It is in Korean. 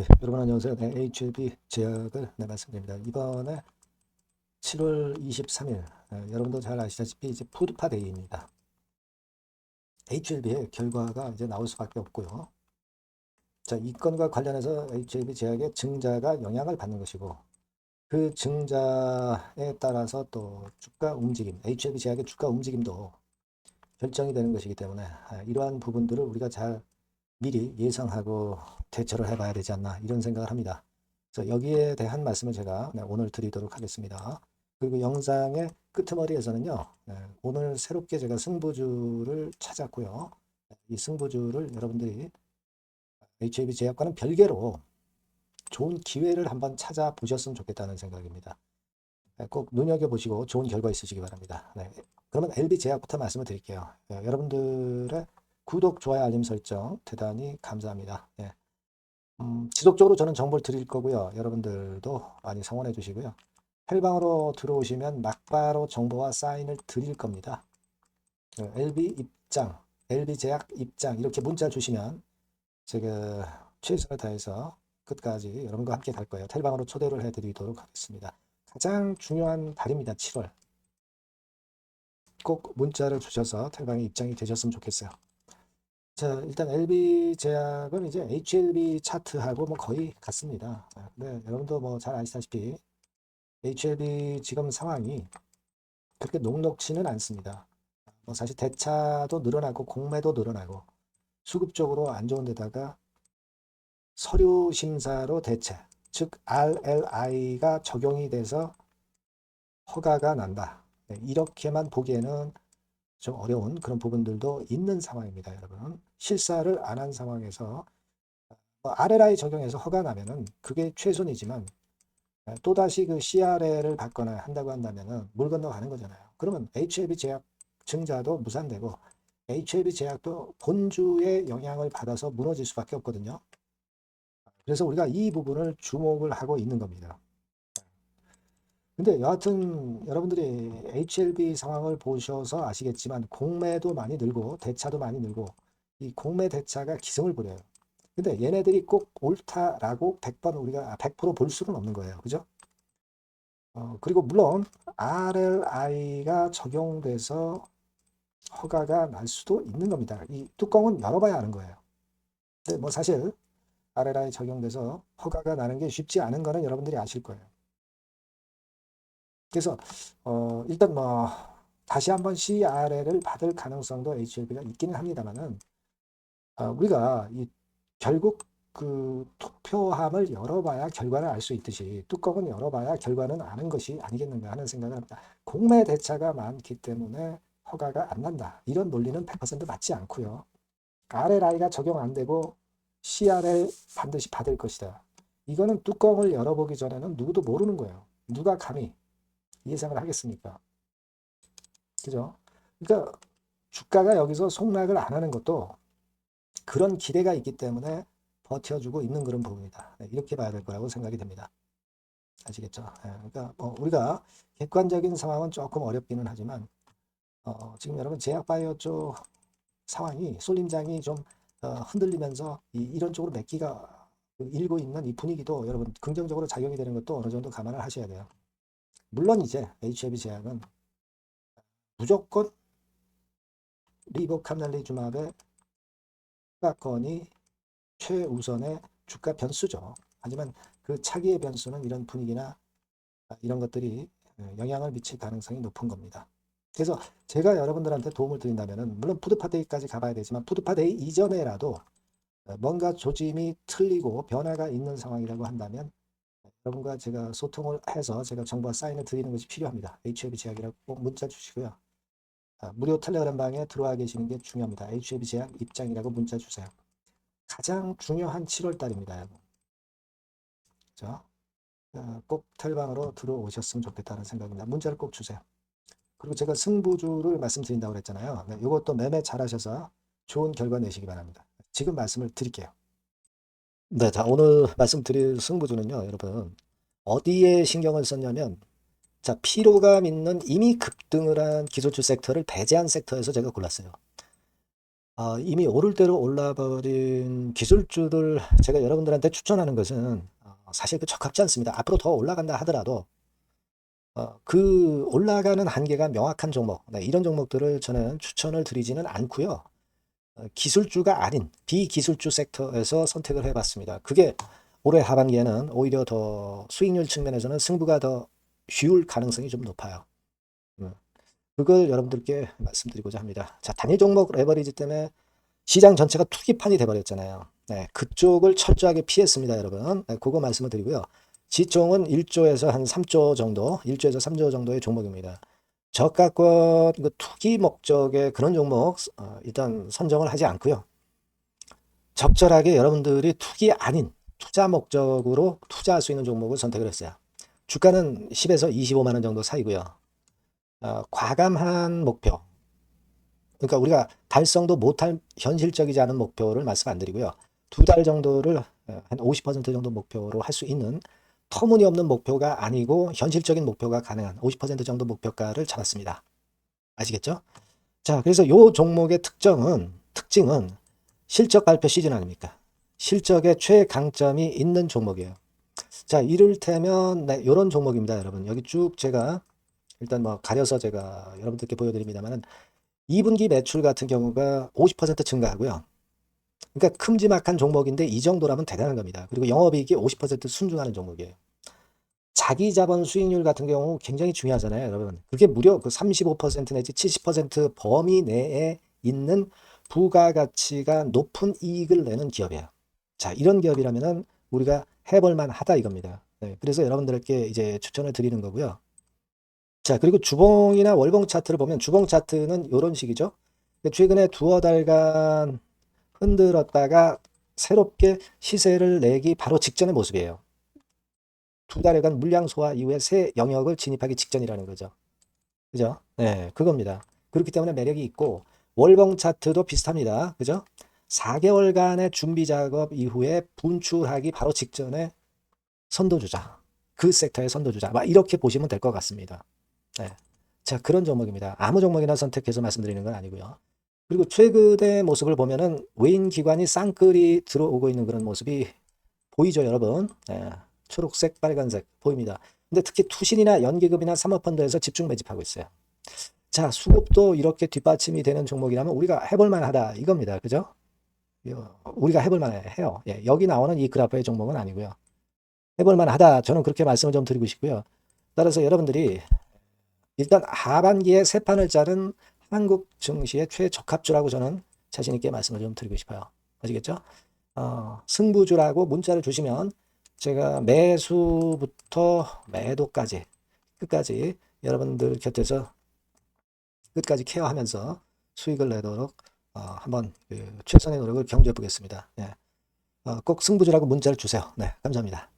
네, 여러분 안녕하세요. 네, HLB 제약을 말씀드립니다. 이번에 7월 23일, 여러분도 잘 아시다시피 이제 푸드파데이입니다. HLB의 결과가 이제 나올 수밖에 없고요. 자, 이 건과 관련해서 HLB 제약의 증자가 영향을 받는 것이고, 그 증자에 따라서 또 주가 움직임, HLB 제약의 주가 움직임도 결정이 되는 것이기 때문에 이러한 부분들을 우리가 잘 미리 예상하고 대처를 해봐야 되지 않나 이런 생각을 합니다. 그래서 여기에 대한 말씀을 제가 오늘 드리도록 하겠습니다. 그리고 영상의 끄트머리에서는요, 오늘 새롭게 제가 승부주를 찾았고요. 이 승부주를 여러분들이 HAB 제약과는 별개로 좋은 기회를 한번 찾아보셨으면 좋겠다는 생각입니다. 꼭 눈여겨보시고 좋은 결과 있으시기 바랍니다. 네. 그러면 LB 제약부터 말씀을 드릴게요. 여러분들의 구독, 좋아요, 알림 설정 대단히 감사합니다. 네. 지속적으로 저는 정보를 드릴 거고요. 여러분들도 많이 성원해 주시고요. 헬방으로 들어오시면 막바로 정보와 사인을 드릴 겁니다. LB 입장, LB 제약 입장 이렇게 문자 주시면 제가 최선을 다해서 끝까지 여러분과 함께 갈 거예요. 텔방으로 초대를 해드리도록 하겠습니다. 가장 중요한 달입니다. 7월. 꼭 문자를 주셔서 텔방에 입장이 되셨으면 좋겠어요. 자, 일단 LB 제약은 이제 HLB 차트하고 뭐 거의 같습니다. 근데 여러분도 뭐 잘 아시다시피 HLB 지금 상황이 그렇게 녹록치는 않습니다. 뭐 사실 대차도 늘어나고 공매도 늘어나고 수급적으로 안 좋은 데다가 서류 심사로 대체, 즉 RLI가 적용이 돼서 허가가 난다. 네, 이렇게만 보기에는 좀 어려운 그런 부분들도 있는 상황입니다, 여러분. 실사를 안 한 상황에서 RLI 적용해서 허가 나면은 그게 최선이지만 또다시 그 CRL을 받거나 한다고 한다면은 물 건너가는 거잖아요. 그러면 HLB 제약 증자도 무산되고 HLB 제약도 본주의 영향을 받아서 무너질 수밖에 없거든요. 그래서 우리가 이 부분을 주목을 하고 있는 겁니다. 근데 여하튼 여러분들이 HLB 상황을 보셔서 아시겠지만 공매도 많이 늘고 대차도 많이 늘고 이 공매 대차가 기승을 부려요. 근데 얘네들이 꼭 옳다라고 100번 우리가 100%볼 수는 없는 거예요. 그죠? 그리고 물론 RLI가 적용돼서 허가가 날 수도 있는 겁니다. 이 뚜껑은 열어봐야 아는 거예요. 근데 뭐 사실 RLI 적용돼서 허가가 나는 게 쉽지 않은 거는 여러분들이 아실 거예요. 그래서 일단 뭐 다시 한번 CRL을 받을 가능성도 HLB가 있기는 합니다만은 우리가 이 결국 그 투표함을 열어봐야 결과를 알 수 있듯이 뚜껑은 열어봐야 결과는 아는 것이 아니겠는가 하는 생각을 합니다. 공매 대차가 많기 때문에 허가가 안 난다. 이런 논리는 100% 맞지 않고요. RLI가 적용 안 되고 CRL 반드시 받을 것이다. 이거는 뚜껑을 열어보기 전에는 누구도 모르는 거예요. 누가 감히 예상을 하겠습니까? 그죠? 그러니까 주가가 여기서 속락을 안 하는 것도 그런 기대가 있기 때문에 버텨주고 있는 그런 부분이다. 네, 이렇게 봐야 될 거라고 생각이 됩니다. 아시겠죠? 네, 그러니까 뭐 우리가 객관적인 상황은 조금 어렵기는 하지만 지금 여러분 제약바이오 쪽 상황이 쏠림장이 좀 흔들리면서 이런 쪽으로 맥기가 일고 있는 이 분위기도 여러분 긍정적으로 작용이 되는 것도 어느 정도 감안을 하셔야 돼요. 물론 이제 HIV 제약은 무조건 리보캄날리주마브의 추가건이 최우선의 주가 변수죠. 하지만 그 차기의 변수는 이런 분위기나 이런 것들이 영향을 미칠 가능성이 높은 겁니다. 그래서 제가 여러분들한테 도움을 드린다면 물론 푸드파데이까지 가봐야 되지만 푸드파데이 이전에라도 뭔가 조짐이 틀리고 변화가 있는 상황이라고 한다면 여러분과 제가 소통을 해서 제가 정보와 사인을 드리는 것이 필요합니다. HLB 제약이라고 꼭 문자 주시고요. 무료 텔레그램 방에 들어와 계시는 게 중요합니다. HLB 제약 입장이라고 문자 주세요. 가장 중요한 7월 달입니다, 여러분. 자, 꼭 텔방으로 들어오셨으면 좋겠다는 생각입니다. 문자를 꼭 주세요. 그리고 제가 승부주를 말씀드린다고 그랬잖아요. 네, 이것도 매매 잘하셔서 좋은 결과 내시기 바랍니다. 지금 말씀을 드릴게요. 네, 자, 오늘 말씀드릴 승부주는요, 여러분. 어디에 신경을 썼냐면, 자, 피로감 있는 이미 급등을 한 기술주 섹터를 배제한 섹터에서 제가 골랐어요. 이미 오를 대로 올라버린 기술주들 제가 여러분들한테 추천하는 것은 사실 그 적합지 않습니다. 앞으로 더 올라간다 하더라도 그 올라가는 한계가 명확한 종목, 네, 이런 종목들을 저는 추천을 드리지는 않고요. 기술주가 아닌 비기술주 섹터에서 선택을 해봤습니다. 그게 올해 하반기에는 오히려 더 수익률 측면에서는 승부가 더 쉬울 가능성이 좀 높아요. 그걸 여러분들께 말씀드리고자 합니다. 자, 단일 종목 레버리지 때문에 시장 전체가 투기판이 돼버렸잖아요. 네, 그쪽을 철저하게 피했습니다, 여러분. 네, 그거 말씀을 드리고요. 지총은 1조에서 한 3조 정도, 1조에서 3조 정도의 종목입니다. 저가권 투기 목적의 그런 종목 일단 선정을 하지 않고요. 적절하게 여러분들이 투기 아닌 투자 목적으로 투자할 수 있는 종목을 선택을 했어요. 주가는 10에서 25만 원 정도 사이고요. 과감한 목표, 그러니까 우리가 달성도 못할 현실적이지 않은 목표를 말씀 안 드리고요. 2달 정도를 한 50% 정도 목표로 할 수 있는 터무니없는 목표가 아니고 현실적인 목표가 가능한 50% 정도 목표가를 잡았습니다. 아시겠죠? 자, 그래서 요 종목의 특징은 실적 발표 시즌 아닙니까? 실적의 최강점이 있는 종목이에요. 자, 이를테면 네, 이런 종목입니다, 여러분. 여기 쭉 제가 일단 뭐 가려서 제가 여러분들께 보여드립니다만은 2분기 매출 같은 경우가 50% 증가하고요. 그러니까 큼지막한 종목인데 이 정도라면 대단한 겁니다. 그리고 영업이익이 50% 순증하는 종목이에요. 자기 자본 수익률 같은 경우 굉장히 중요하잖아요, 여러분. 그게 무려 그 35% 내지 70% 범위 내에 있는 부가가치가 높은 이익을 내는 기업이에요. 자, 이런 기업이라면은 우리가 해볼 만하다 이겁니다. 네, 그래서 여러분들께 이제 추천을 드리는 거고요. 자, 그리고 주봉이나 월봉 차트를 보면 주봉 차트는 이런 식이죠. 최근에 두어 달간 흔들었다가 새롭게 시세를 내기 바로 직전의 모습이에요. 2달여간 물량 소화 이후에 새 영역을 진입하기 직전이라는 거죠. 그죠? 네, 그겁니다. 그렇기 때문에 매력이 있고 월봉 차트도 비슷합니다. 그죠? 4개월간의 준비 작업 이후에 분출하기 바로 직전에 선도주자. 그 섹터의 선도주자. 막 이렇게 보시면 될 것 같습니다. 네. 자, 그런 종목입니다. 아무 종목이나 선택해서 말씀드리는 건 아니고요. 그리고 최근의 모습을 보면은 외인 기관이 쌍끌이 들어오고 있는 그런 모습이 보이죠, 여러분? 네. 초록색, 빨간색 보입니다. 근데 특히 투신이나 연기금이나 사모펀드에서 집중 매집하고 있어요. 자, 수급도 이렇게 뒷받침이 되는 종목이라면 우리가 해볼 만하다 이겁니다. 그죠? 우리가 해볼 만해요. 예, 여기 나오는 이 그래프의 종목은 아니고요. 해볼 만하다. 저는 그렇게 말씀을 좀 드리고 싶고요. 따라서 여러분들이 일단 하반기에 새 판을 짜는 한국 증시의 최적합주라고 저는 자신 있게 말씀을 좀 드리고 싶어요. 아시겠죠? 승부주라고 문자를 주시면 제가 매수부터 매도까지 끝까지 여러분들 곁에서 끝까지 케어하면서 수익을 내도록 한번 최선의 노력을 경주해 보겠습니다. 네. 꼭 승부주라고 문자를 주세요. 네, 감사합니다.